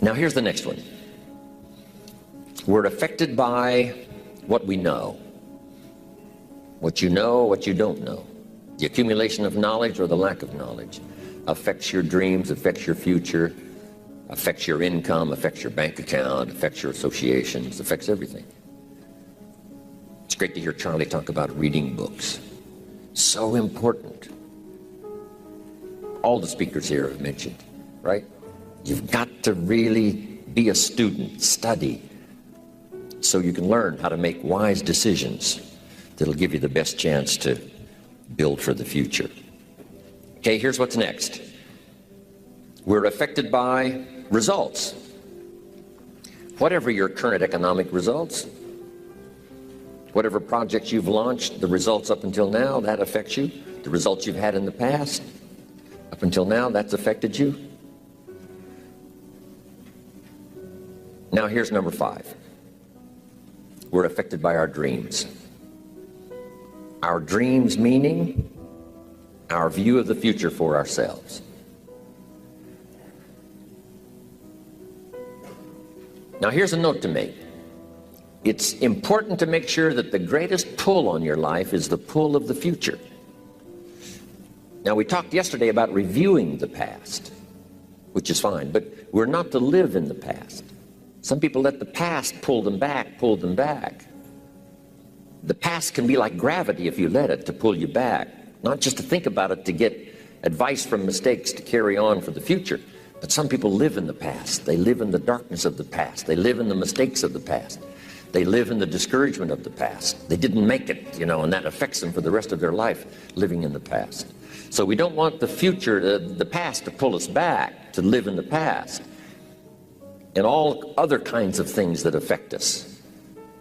Now here's the next one. We're affected by what we know. What you know, what you don't know. The accumulation of knowledge or the lack of knowledge affects your dreams, affects your future, affects your income, affects your bank account, affects your associations, affects everything. It's great to hear Charlie talk about reading books. So important. All the speakers here have mentioned, right? You've got to really be a student, study, so you can learn how to make wise decisions that'll give you the best chance to build for the future. Okay, here's what's next. We're affected by results. Whatever your current economic results, whatever projects you've launched, the results up until now, that affects you. The results you've had in the past, up until now, that's affected you. Now here's number 5. We're affected by our dreams. Our dreams meaning our view of the future for ourselves. Now here's a note to make. It's important to make sure that the greatest pull on your life is the pull of the future. Now we talked yesterday about reviewing the past, which is fine, but we're not to live in the past. Some people let the past pull them back, pull them back. The past can be like gravity if you let it to pull you back, not just to think about it to get advice from mistakes to carry on for the future. But some people live in the past. They live in the darkness of the past. They live in the mistakes of the past. They live in the discouragement of the past. They didn't make it, and that affects them for the rest of their life, living in the past. So we don't want the future, the past, to pull us back, to live in the past. And all other kinds of things that affect us.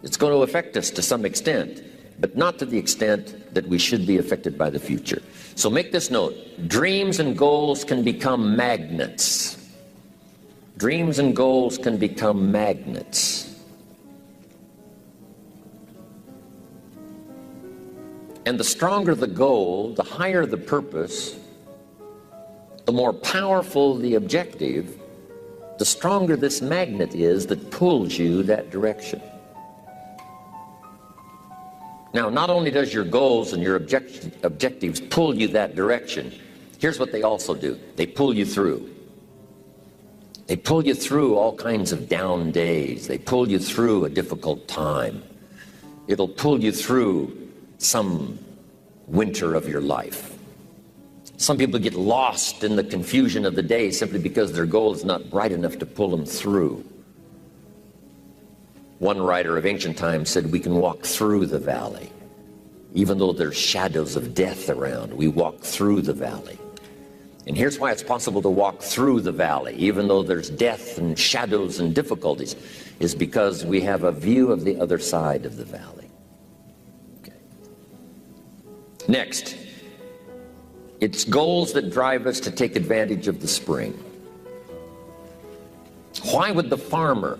It's going to affect us to some extent, but not to the extent that we should be affected by the future. So make this note. Dreams and goals can become magnets. Dreams and goals can become magnets. And the stronger the goal, the higher the purpose, the more powerful the objective, the stronger this magnet is that pulls you that direction. Now, not only does your goals and your objectives pull you that direction, here's what they also do. They pull you through. They pull you through all kinds of down days. They pull you through a difficult time. It'll pull you through some winter of your life. Some people get lost in the confusion of the day simply because their goal is not bright enough to pull them through. One writer of ancient times said, we can walk through the valley. Even though there's shadows of death around, we walk through the valley. And here's why it's possible to walk through the valley, even though there's death and shadows and difficulties, is because we have a view of the other side of the valley. Okay. Next, it's goals that drive us to take advantage of the spring. Why would the farmer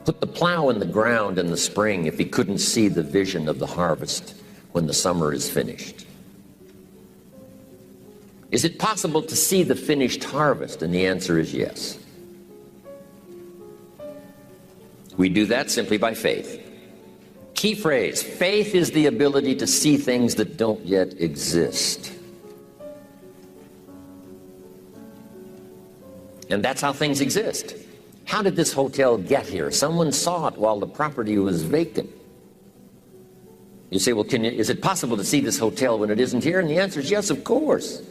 put the plow in the ground in the spring if he couldn't see the vision of the harvest when the summer is finished? Is it possible to see the finished harvest? And the answer is yes. We do that simply by faith. Key phrase, faith is the ability to see things that don't yet exist. And that's how things exist. How did this hotel get here? Someone saw it while the property was vacant. You say, well, is it possible to see this hotel when it isn't here? And the answer is yes, of course.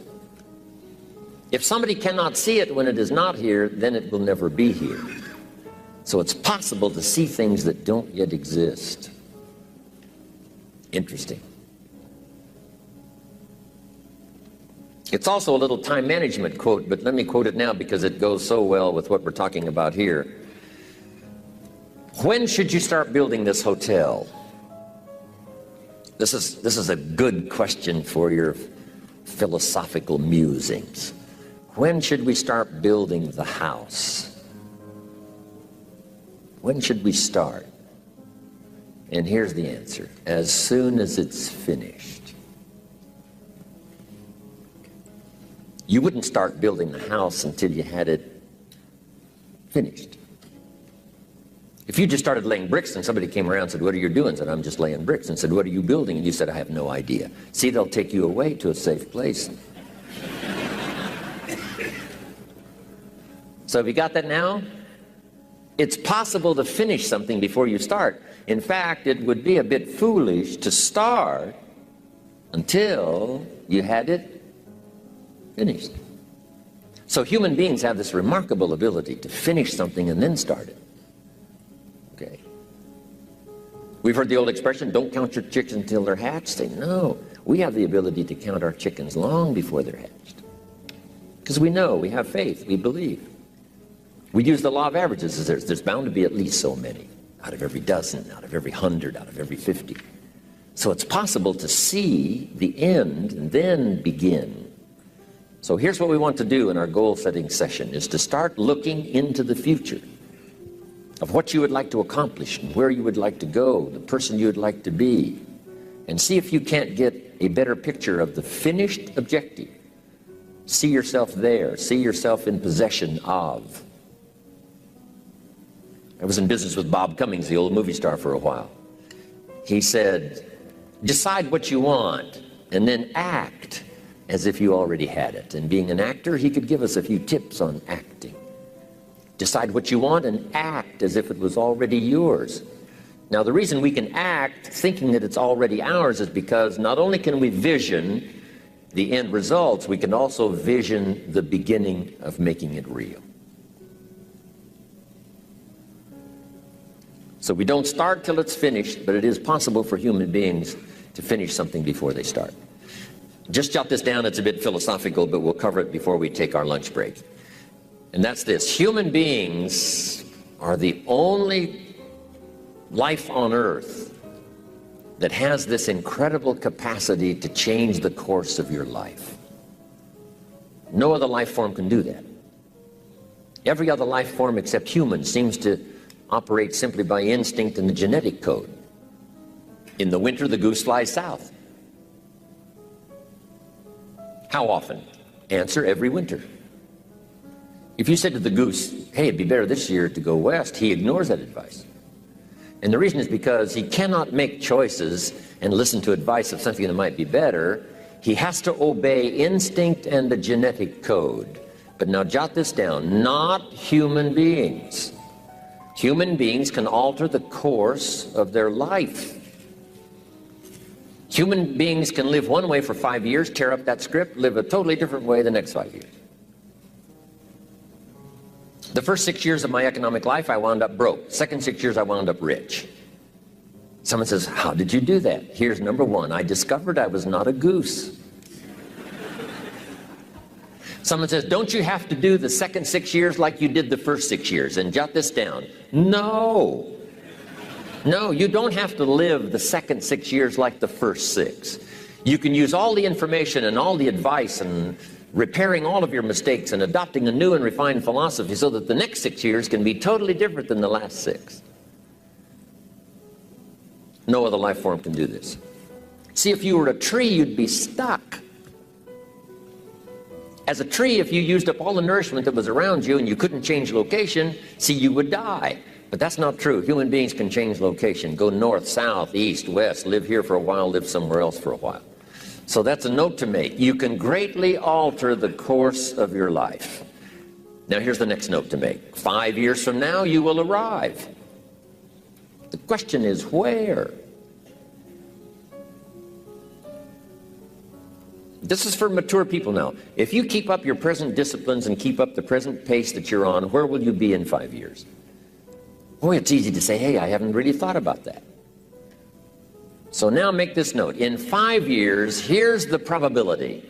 If somebody cannot see it when it is not here, then it will never be here. So it's possible to see things that don't yet exist. Interesting. It's also a little time management quote, but let me quote it now because it goes so well with what we're talking about here. When should you start building this hotel? This is a good question for your philosophical musings. When should we start building the house? When should we start? And here's the answer. As soon as it's finished. You wouldn't start building the house until you had it Finished. If you just started laying bricks and somebody came around and said, what are you doing? I said, I'm just laying bricks. And said, what are you building? And you said, I have no idea. See, they'll take you away to a safe place. So have you got that now? It's possible to finish something before you start. In fact, it would be a bit foolish to start until you had it finished. So human beings have this remarkable ability to finish something and then start it. Okay. We've heard the old expression, don't count your chickens until they're hatched. Say, no, we have the ability to count our chickens long before they're hatched. Because we know, we have faith, we believe. We use the law of averages. There's bound to be at least so many, out of every dozen, out of every 100, out of every 50. So it's possible to see the end and then begin. So here's what we want to do in our goal-setting session, is to start looking into the future of what you would like to accomplish and where you would like to go, the person you would like to be, and see if you can't get a better picture of the finished objective. See yourself there. See yourself in possession of. I was in business with Bob Cummings, the old movie star, for a while. He said, decide what you want and then act as if you already had it. And being an actor, he could give us a few tips on acting. Decide what you want and act as if it was already yours. Now, the reason we can act thinking that it's already ours is because not only can we vision the end results, we can also vision the beginning of making it real. So we don't start till it's finished, but it is possible for human beings to finish something before they start. Just jot this down. It's a bit philosophical, but we'll cover it before we take our lunch break. And that's this. Human beings are the only life on earth that has this incredible capacity to change the course of your life. No other life form can do that. Every other life form except humans seems to operate simply by instinct and the genetic code. In the winter, the goose flies south. How often? Answer, every winter. If you said to the goose, hey, it'd be better this year to go west, he ignores that advice. And the reason is because he cannot make choices and listen to advice of something that might be better. He has to obey instinct and the genetic code. But now jot this down, not human beings. Human beings can alter the course of their life. Human beings can live one way for 5 years, tear up that script, live a totally different way the next 5 years. The first 6 years of my economic life, I wound up broke. Second 6 years, I wound up rich. Someone says, how did you do that? Here's number one. I discovered I was not a goose. Someone says, don't you have to do the second 6 years like you did the first 6 years? And jot this down. No. No, you don't have to live the second 6 years like the first 6. You can use all the information and all the advice and repairing all of your mistakes and adopting a new and refined philosophy so that the next 6 years can be totally different than the last 6. No other life form can do this. See, if you were a tree, you'd be stuck. As a tree, if you used up all the nourishment that was around you and you couldn't change location, see, you would die. But that's not true. Human beings can change location, go north, south, east, west, live here for a while, live somewhere else for a while. So that's a note to make. You can greatly alter the course of your life. Now here's the next note to make. 5 years from now, you will arrive. The question is where? This is for mature people now. If you keep up your present disciplines and keep up the present pace that you're on, where will you be in 5 years? Boy, it's easy to say, hey, I haven't really thought about that. So now make this note. In 5 years, here's the probability.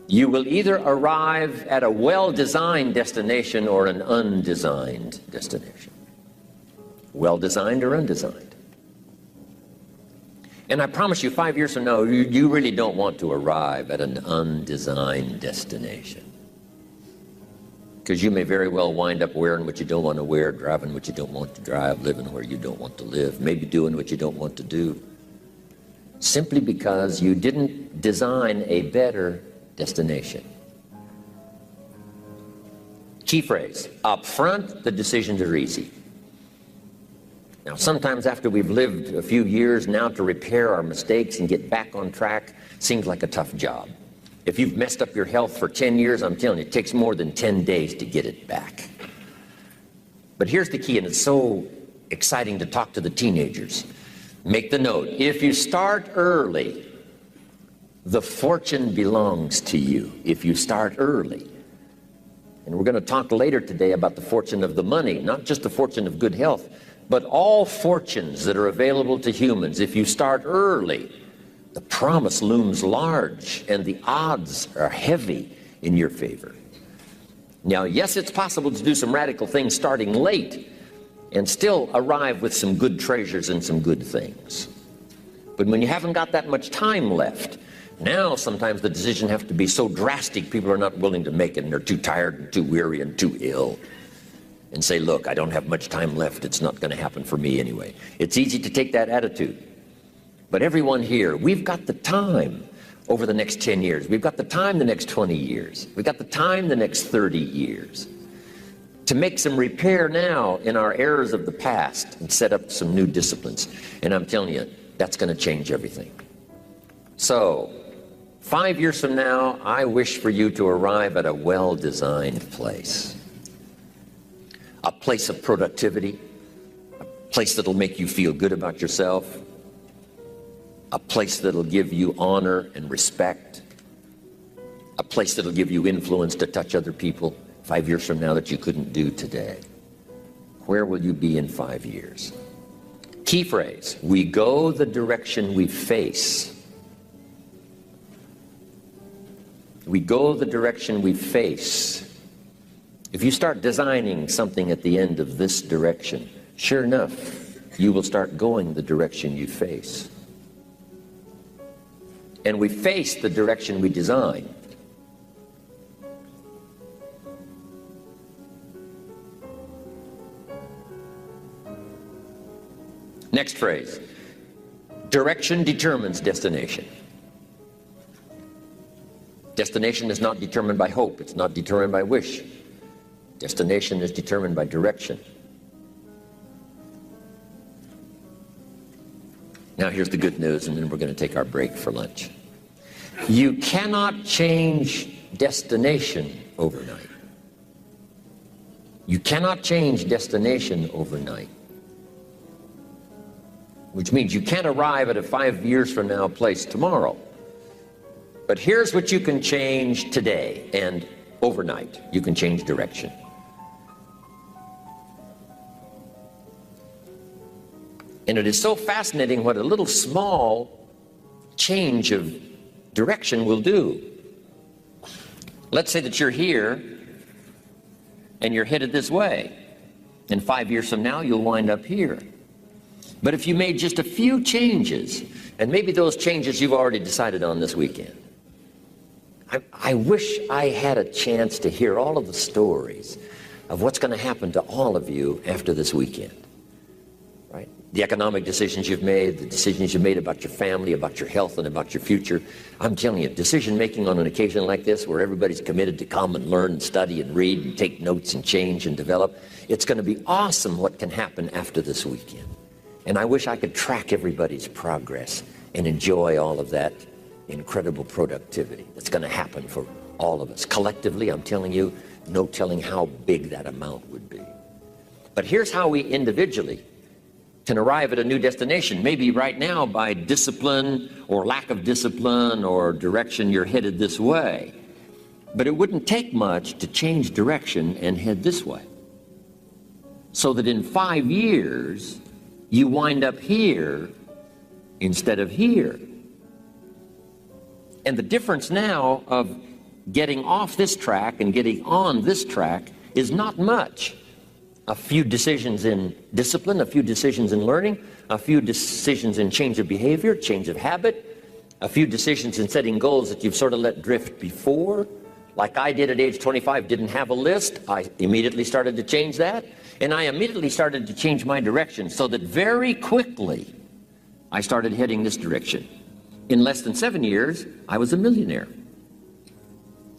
You will either arrive at a well-designed destination or an undesigned destination. Well-designed or undesigned. And I promise you, 5 years from now, you really don't want to arrive at an undesigned destination. Because you may very well wind up wearing what you don't want to wear, driving what you don't want to drive, living where you don't want to live, maybe doing what you don't want to do, simply because you didn't design a better destination. Key phrase, up front, the decisions are easy. Now, sometimes after we've lived a few years now, to repair our mistakes and get back on track seems like a tough job. If you've messed up your health for 10 years, I'm telling you, it takes more than 10 days to get it back. But here's the key, and it's so exciting to talk to the teenagers. Make the note, if you start early, the fortune belongs to you. If you start early. And we're going to talk later today about the fortune of the money, not just the fortune of good health, but all fortunes that are available to humans. If you start early, the promise looms large and the odds are heavy in your favor. Now, yes, it's possible to do some radical things starting late and still arrive with some good treasures and some good things. But when you haven't got that much time left, now sometimes the decisions have to be so drastic people are not willing to make it, and they're too tired and too weary and too ill, and say, look, I don't have much time left, it's not going to happen for me anyway. It's easy to take that attitude. But everyone here, we've got the time over the next 10 years. We've got the time the next 20 years. We've got the time the next 30 years to make some repair now in our errors of the past and set up some new disciplines. And I'm telling you, that's going to change everything. So, 5 years from now, I wish for you to arrive at a well-designed place. A place of productivity, a place that'll make you feel good about yourself, a place that'll give you honor and respect, a place that'll give you influence to touch other people 5 years from now that you couldn't do today. Where will you be in 5 years? Key phrase, we go the direction we face. We go the direction we face. If you start designing something at the end of this direction, sure enough, you will start going the direction you face. And we face the direction we design. Next phrase, direction determines destination. Destination is not determined by hope, it's not determined by wish. Destination is determined by direction. Now here's the good news, and then we're going to take our break for lunch. You cannot change destination overnight. You cannot change destination overnight. Which means you can't arrive at a 5 years from now place tomorrow. But here's what you can change today and overnight. You can change direction. And it is so fascinating what a little small change of direction will do. Let's say that you're here and you're headed this way. And 5 years from now, you'll wind up here. But if you made just a few changes, and maybe those changes you've already decided on this weekend. I wish I had a chance to hear all of the stories of what's going to happen to all of you after this weekend. Right? The economic decisions you've made, the decisions you've made about your family, about your health, and about your future. I'm telling you, decision making on an occasion like this, where everybody's committed to come and learn and study and read and take notes and change and develop, it's going to be awesome what can happen after this weekend. And I wish I could track everybody's progress and enjoy all of that incredible productivity that's going to happen for all of us. Collectively, I'm telling you, no telling how big that amount would be. But here's how we individually can arrive at a new destination. Maybe right now by discipline or lack of discipline or direction, you're headed this way. But it wouldn't take much to change direction and head this way. So that in 5 years, you wind up here instead of here. And the difference now of getting off this track and getting on this track is not much. A few decisions in discipline, a few decisions in learning, a few decisions in change of behavior, change of habit, a few decisions in setting goals that you've sort of let drift before. Like I did at age 25, didn't have a list. I immediately started to change that. And I immediately started to change my direction so that very quickly I started heading this direction. In less than 7 years, I was a millionaire.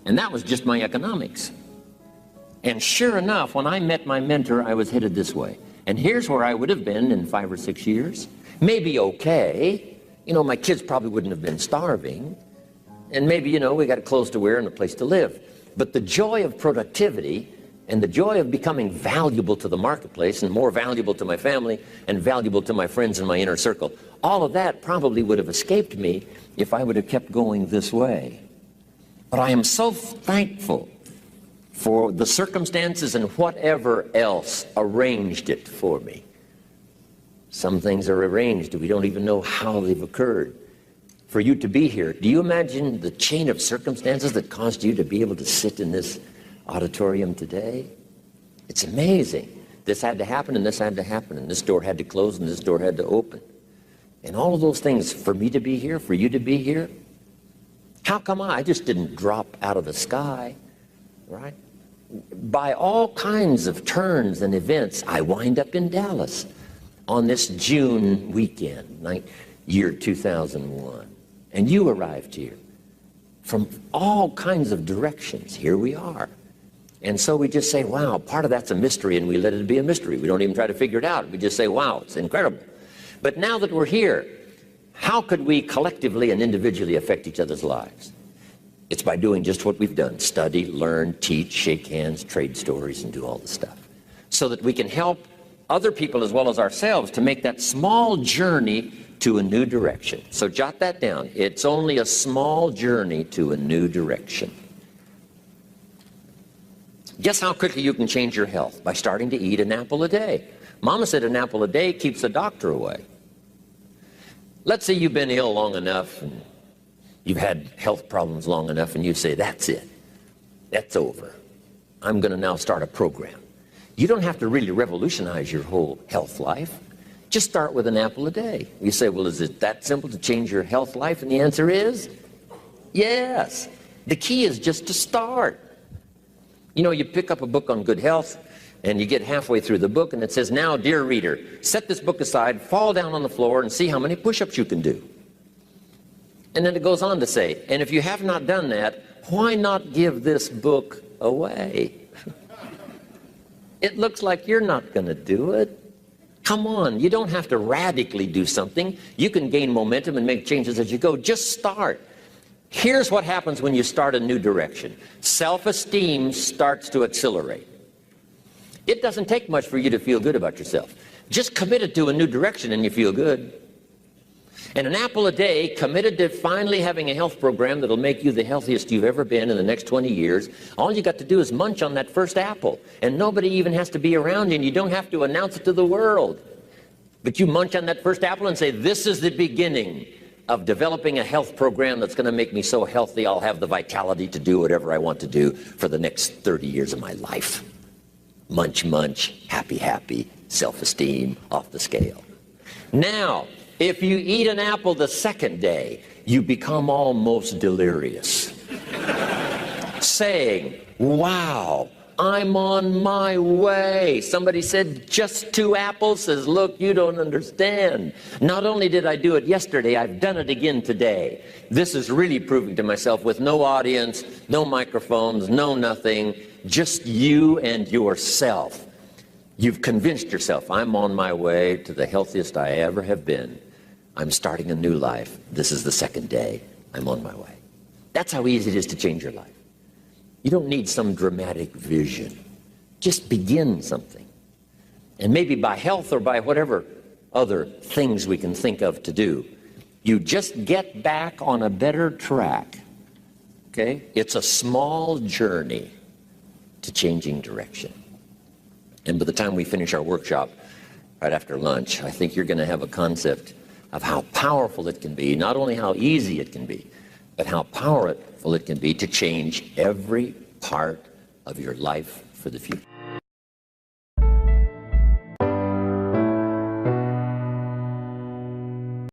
And that was just my economics. And sure enough, when I met my mentor, I was headed this way. And here's where I would have been in 5 or 6 years. Maybe okay. You know, my kids probably wouldn't have been starving. And maybe, you know, we got clothes to wear and a place to live. But the joy of productivity and the joy of becoming valuable to the marketplace and more valuable to my family and valuable to my friends in my inner circle, all of that probably would have escaped me if I would have kept going this way. But I am so thankful for the circumstances and whatever else arranged it for me. Some things are arranged, we don't even know how they've occurred. For you to be here, do you imagine the chain of circumstances that caused you to be able to sit in this auditorium today? It's amazing. This had to happen, and this had to happen, and this door had to close, and this door had to open. And all of those things, for me to be here, for you to be here, how come I just didn't drop out of the sky, right? By all kinds of turns and events, I wind up in Dallas on this June weekend, year 2001. And you arrived here from all kinds of directions. Here we are. And so we just say, wow, part of that's a mystery, and we let it be a mystery. We don't even try to figure it out. We just say, wow, it's incredible. But now that we're here, how could we collectively and individually affect each other's lives? It's by doing just what we've done: study, learn, teach, shake hands, trade stories, and do all the stuff, so that we can help other people as well as ourselves to make that small journey to a new direction. So jot that down. It's only a small journey to a new direction. Guess how quickly you can change your health? By starting to eat an apple a day. Mama said an apple a day keeps the doctor away. Let's say you've been ill long enough and you've had health problems long enough, and you say, that's it. That's over. I'm going to now start a program. You don't have to really revolutionize your whole health life. Just start with an apple a day. You say, well, is it that simple to change your health life? And the answer is yes. The key is just to start. You know, you pick up a book on good health, and you get halfway through the book, and it says, now, dear reader, set this book aside, fall down on the floor, and see how many push-ups you can do. And then it goes on to say, and if you have not done that, why not give this book away? It looks like you're not going to do it. Come on, you don't have to radically do something. You can gain momentum and make changes as you go. Just start. Here's what happens when you start a new direction. Self-esteem starts to accelerate. It doesn't take much for you to feel good about yourself. Just commit it to a new direction and you feel good. And an apple a day, committed to finally having a health program that'll make you the healthiest you've ever been in the next 20 years, all you got to do is munch on that first apple. And nobody even has to be around you, and you don't have to announce it to the world. But you munch on that first apple and say, this is the beginning of developing a health program that's going to make me so healthy I'll have the vitality to do whatever I want to do for the next 30 years of my life. Munch, munch, happy, happy, self-esteem off the scale. Now, if you eat an apple the second day, you become almost delirious, saying, wow, I'm on my way. Somebody said, just 2 apples? Says, look, you don't understand. Not only did I do it yesterday, I've done it again today. This is really proving to myself with no audience, no microphones, no nothing, just you and yourself. You've convinced yourself, I'm on my way to the healthiest I ever have been. I'm starting a new life. This is the second day. I'm on my way. That's how easy it is to change your life. You don't need some dramatic vision. Just begin something. And maybe by health or by whatever other things we can think of to do, you just get back on a better track. Okay? It's a small journey to changing direction. And by the time we finish our workshop right after lunch, I think you're going to have a concept of how powerful it can be, not only how easy it can be, but how powerful it can be to change every part of your life for the future.